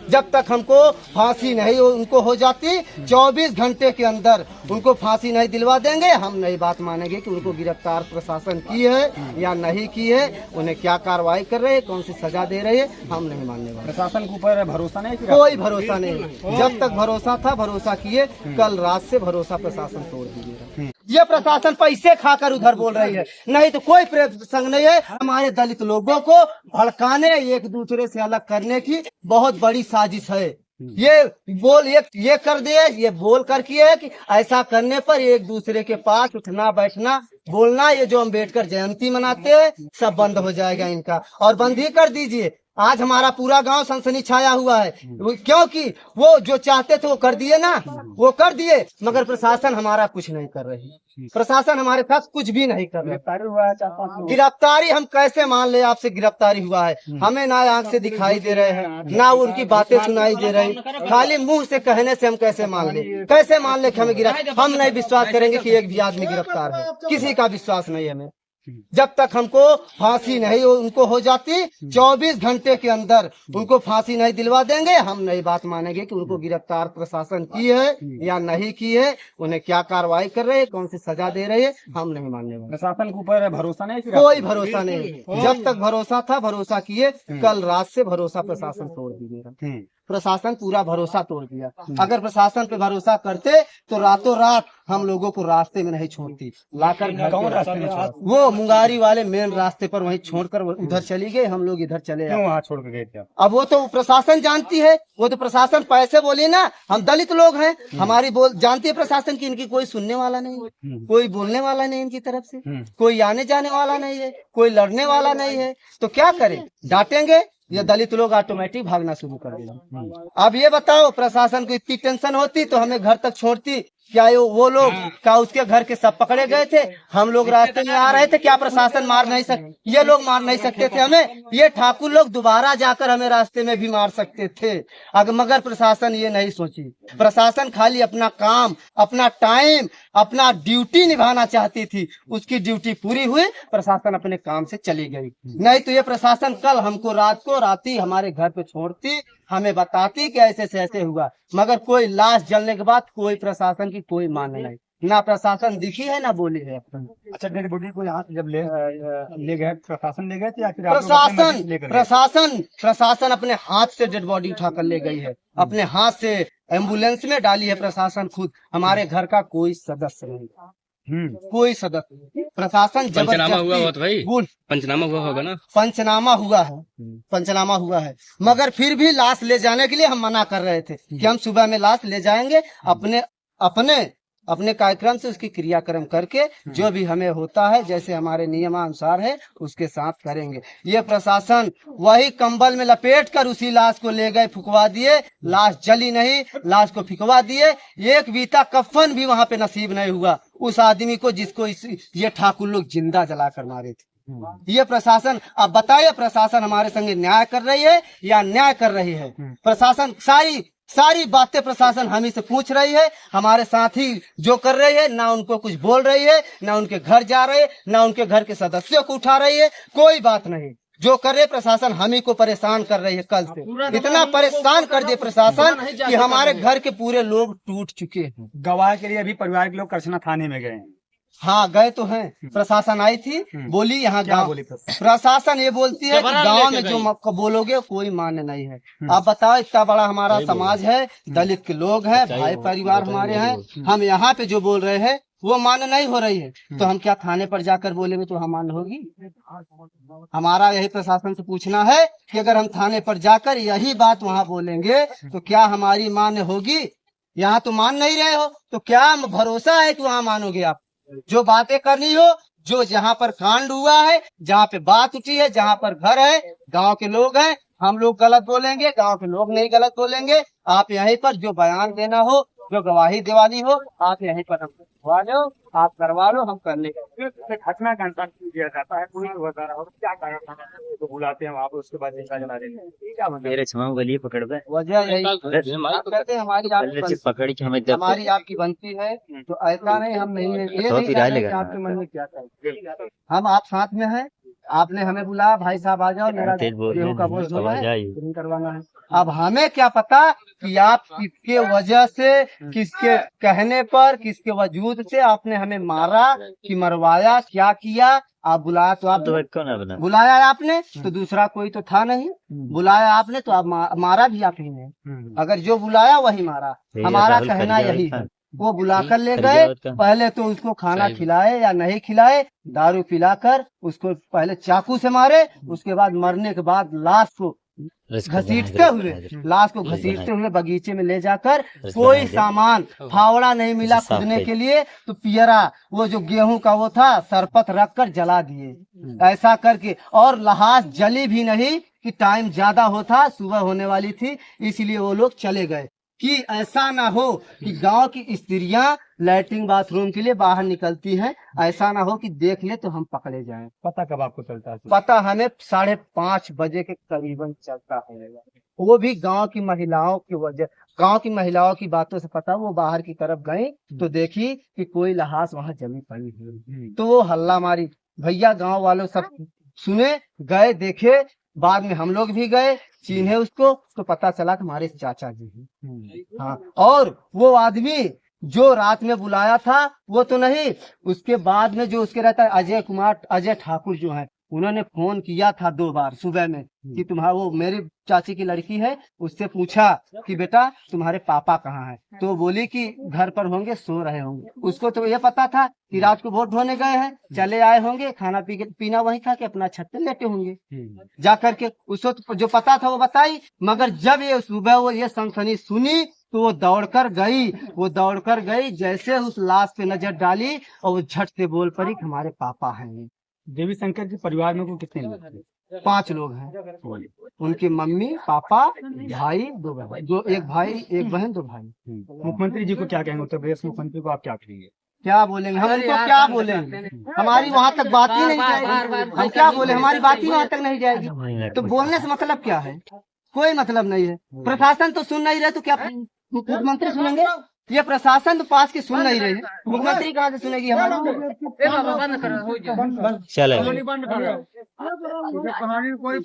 जब तक हमको फांसी नहीं उनको हो जाती 24 घंटे के अंदर उनको फांसी नहीं दिलवा देंगे, हम नहीं बात मानेंगे कि उनको गिरफ्तार प्रशासन की है या नहीं की है, उन्हें क्या कार्रवाई कर रहे हैं, कौन सी सजा दे रहे हैं, हम नहीं मानने वाले। प्रशासन के ऊपर भरोसा नहीं, कोई भरोसा नहीं। जब तक भरोसा था भरोसा किए, कल रात से भरोसा प्रशासन तोड़ दीजिए। ये प्रशासन पैसे खाकर उधर बोल रही है, नहीं तो कोई प्रसंग नहीं है। हमारे दलित लोगों को भड़काने, एक दूसरे से अलग करने की बहुत बड़ी साजिश है। ये कर दिए, ये बोल कर किए कि ऐसा करने पर एक दूसरे के पास उठना बैठना बोलना, ये जो अम्बेडकर जयंती मनाते हैं सब बंद हो जाएगा इनका, और बंद ही कर दीजिए। आज हमारा पूरा गांव सनसनी छाया हुआ है, क्योंकि वो जो चाहते थे वो कर दिए ना, वो कर दिए, मगर प्रशासन हमारा कुछ नहीं कर रही। प्रशासन हमारे साथ कुछ भी नहीं कर रहा। गिरफ्तारी हम कैसे मान ले, आपसे गिरफ्तारी हुआ है, हमें ना आंख से दिखाई दे रहे हैं, ना उनकी बातें सुनाई दे रही, खाली मुंह से कहने से हम कैसे मान ले, कैसे मान ले कि हमें हम नहीं विश्वास करेंगे कि एक भी आदमी गिरफ्तार है, किसी का विश्वास नहीं है हमें। जब तक हमको फांसी नहीं उनको हो जाती 24 घंटे के अंदर उनको फांसी नहीं दिलवा देंगे, हम नहीं बात मानेंगे कि उनको गिरफ्तार प्रशासन की है या नहीं की है, उन्हें क्या कार्रवाई कर रहे हैं, कौन सी सजा दे रहे हैं, हम नहीं मानने वाले। प्रशासन के ऊपर भरोसा नहीं, कोई भरोसा नहीं। जब तक भरोसा था भरोसा किए, कल रात से भरोसा प्रशासन तोड़ दीजिएगा। प्रशासन पूरा भरोसा तोड़ दिया। अगर प्रशासन पे भरोसा करते तो रातों रात हम लोगों को रास्ते में नहीं छोड़ती, लाकर रास्ते में वो मुंगारी वाले मेन रास्ते पर वहीं छोड़कर उधर चली गई, हम लोग इधर चले क्यों वहाँ छोड़ कर गए थे? अब वो तो प्रशासन जानती है, वो तो प्रशासन पैसे बोली ना, हम दलित लोग हैं, हमारी बोल जानती है प्रशासन की, इनकी कोई सुनने वाला नहीं, कोई बोलने वाला नहीं इनकी तरफ से, कोई आने जाने वाला नहीं है, कोई लड़ने वाला नहीं है, तो क्या करें, डांटेंगे, ये दलित लोग ऑटोमेटिक भागना शुरू कर देगा। अब ये बताओ प्रशासन को इतनी टेंशन होती तो हमें घर तक छोड़ती क्या? वो लोग क्या उसके घर के सब पकड़े गए थे, हम लोग रास्ते में आ रहे थे, क्या प्रशासन मार नहीं सकते? ये लोग मार नहीं सकते थे हमें, ये ठाकुर लोग दोबारा जाकर हमें रास्ते में भी मार सकते थे, अगर मगर प्रशासन ये नहीं सोची। प्रशासन खाली अपना काम, अपना टाइम, अपना ड्यूटी निभाना चाहती थी, उसकी ड्यूटी पूरी हुई, प्रशासन अपने काम से चली गई। नहीं तो ये प्रशासन कल हमको रात ही हमारे घर पे छोड़ती, हमें बताती कि ऐसे से ऐसे हुआ, मगर कोई लाश जलने के बाद कोई प्रशासन की कोई मान नहीं, ना प्रशासन दिखी है ना बोली है। अच्छा, डेड बॉडी को यहाँ से जब ले गए प्रशासन ले गए थे या फिर प्रशासन अपने हाथ से डेड बॉडी उठाकर ले गई है, अपने हाथ से एम्बुलेंस में डाली है प्रशासन खुद, हमारे घर का कोई सदस्य नहीं, कोई सदस्य। प्रशासन पंचनामा हुआ भाई, पंचनामा हुआ होगा ना? पंचनामा हुआ है, मगर फिर भी लाश ले जाने के लिए हम मना कर रहे थे कि हम सुबह में लाश ले जाएंगे, अपने कार्यक्रम से उसकी क्रियाक्रम करके जो भी हमें होता है जैसे हमारे नियमानुसार है उसके साथ करेंगे। ये प्रशासन वही कंबल में लपेट कर उसी लाश को ले गए, फुकवा दिए, लाश जली नहीं, लाश को फिकवा दिए, एक बीता कफन भी वहाँ पे नसीब नहीं हुआ उस आदमी को जिसको ये ठाकुर लोग जिंदा जलाकर मारे थे। ये प्रशासन, अब बताइए प्रशासन हमारे संगे न्याय कर रही है या अन्याय कर रही है? प्रशासन सारी बातें प्रशासन हम ही से पूछ रही है, हमारे साथी जो कर रही है ना उनको कुछ बोल रही है, ना उनके घर जा रहे है, ना उनके घर के सदस्यों को उठा रही है, कोई बात नहीं। जो कर रहे प्रशासन हम ही को परेशान कर रही है, कल से इतना परेशान कर दिए प्रशासन कि हमारे घर के पूरे लोग टूट चुके हैं। गवाह के लिए अभी परिवार के लोग करछना थाने में गए हैं। हाँ गए तो हैं, प्रशासन आई थी, बोली यहाँ गाँव, प्रशासन ये बोलती है कि गांव में जो बोलोगे कोई मान्य नहीं है। आप बताओ, इतना बड़ा हमारा समाज है, दलित के लोग हैं, भाई परिवार हमारे हैं, हम यहाँ पे जो बोल रहे हैं वो मान्य नहीं हो रही है, तो हम क्या थाने पर जाकर बोलेंगे तो हम मान्य होगी? हमारा यही प्रशासन से पूछना है कि अगर हम थाने पर जाकर यही बात वहाँ बोलेंगे तो क्या हमारी मान्य होगी? यहाँ तो मान नहीं रहे हो, तो क्या भरोसा है कि वहाँ मानोगे? आप जो बातें करनी हो, जो जहाँ पर कांड हुआ है, जहाँ पे बात उठी है, जहाँ पर घर है, गांव के लोग हैं, हम लोग गलत बोलेंगे, गांव के लोग नहीं गलत बोलेंगे। आप यहीं पर जो बयान देना हो, जो गवाही दिवानी हो, आप यहीं पर हमको दिखवा लो, आप करवा लो, हम कर लेंगे। घटना का अंत दिया जाता है, पुलिस बता रहा हो क्या कारण तो बुलाते हैं वहाँ पे, उसके बाद जिंदा जला देते हैं, क्या मेरे छमाऊ गली पकड़ दे, वजह यही कहते हैं हमारी आपकी बनती है, तो ऐसा नहीं हम नहीं, ये नहीं आपके मन में क्या चाहिए, हम आप साथ में हैं, आपने हमें बुलाया, भाई साहब आ जाओ, मेरा तेज बोल गेहूं का बोझ रहे धोना हैं, है, आइए। ड्रिलिंग करवाना है। अब हमें क्या पता कि आप किसके वजह से, किसके कहने पर, किसके वजूद से आपने हमें मारा कि मरवाया, क्या किया। आप बुलाया तो आप कौन है बना? बुलाया आपने तो दूसरा कोई तो था नहीं, बुलाया आपने तो आप मारा भी आप ही ने। अगर जो बुलाया वही मारा, हमारा राहुल कहना खरीदा यही था। है। वो बुलाकर ले खरीदा गए, होता। पहले तो उसको खाना सही। खिलाए या नहीं खिलाए, दारू पिलाकर उसको पहले चाकू से मारे, उसके बाद मरने के बाद लाश को घसीटते हुए, लाश को घसीटते हुए बगीचे में ले जाकर, कोई सामान फावड़ा नहीं मिला खुदने के लिए, तो पियरा वो जो गेहूं का वो था सरपत रख कर जला दिए। ऐसा करके, और लहास जली भी नहीं कि टाइम ज्यादा होता, सुबह होने वाली थी, इसलिए वो लोग चले गए कि ऐसा ना हो कि गांव की स्त्रियां लैट्रिन बाथरूम के लिए बाहर निकलती हैं, ऐसा ना हो कि देख ले तो हम पकड़े जाएं। पता कब आपको चलता है? पता हमें 5:30 बजे के करीबन चलता है, वो भी गांव की महिलाओं की वजह, गांव की महिलाओं की बातों से पता। वो बाहर की तरफ गई तो देखी कि कोई लहास वहां जमी पड़ी है, तो वो हल्ला मारी, भैया गांव वालों सब सुने, गए देखे, बाद में हम लोग भी गए, चिन्हे उसको तो पता चला कि हमारे चाचा जी हैं। हाँ, और वो आदमी जो रात में बुलाया था वो तो नहीं, उसके बाद में जो उसके रहता है अजय ठाकुर जो है, उन्होंने फोन किया था 2 बार सुबह में कि तुम्हारा, वो मेरी चाची की लड़की है, उससे पूछा कि बेटा तुम्हारे पापा कहाँ हैं, तो बोली कि घर पर होंगे, सो रहे होंगे। उसको तो ये पता था कि रात को वोट ढोने गए हैं, चले आए होंगे, खाना पीना वहीं खा के अपना छत पे लेटे होंगे। जा करके उसको तो जो पता था वो बताई, मगर जब ये सुबह वो ये सनसनी सुनी तो वो दौड़कर गई, जैसे उस लाश पे नजर डाली और वो झट से बोल पड़ी कि हमारे पापा हैं। देवी शंकर के परिवार में को कितने लोग थे? 5 लोग हैं, उनकी मम्मी, पापा, भाई, 2 बहन, एक भाई, एक बहन, 2 भाई। मुख्यमंत्री जी को क्या कहेंगे? उत्तर प्रदेश मुख्यमंत्री को आप क्या कहेंगे? क्या बोलेंगे हम उनको, क्या बोलेंगे, हमारी वहाँ तक बात ही नहीं जाएगी। हम क्या बोले, हमारी बात ही वहाँ तक नहीं जाएगी, तो बोलने से मतलब क्या है? कोई मतलब नहीं है। प्रशासन तो सुन नहीं रहे तो क्या मुख्यमंत्री सुनेंगे? ये प्रशासन तो पास के सुन नहीं रहे, मुख्यमंत्री कहाँ से सुनेगी हमारी? चले। कहानी कोई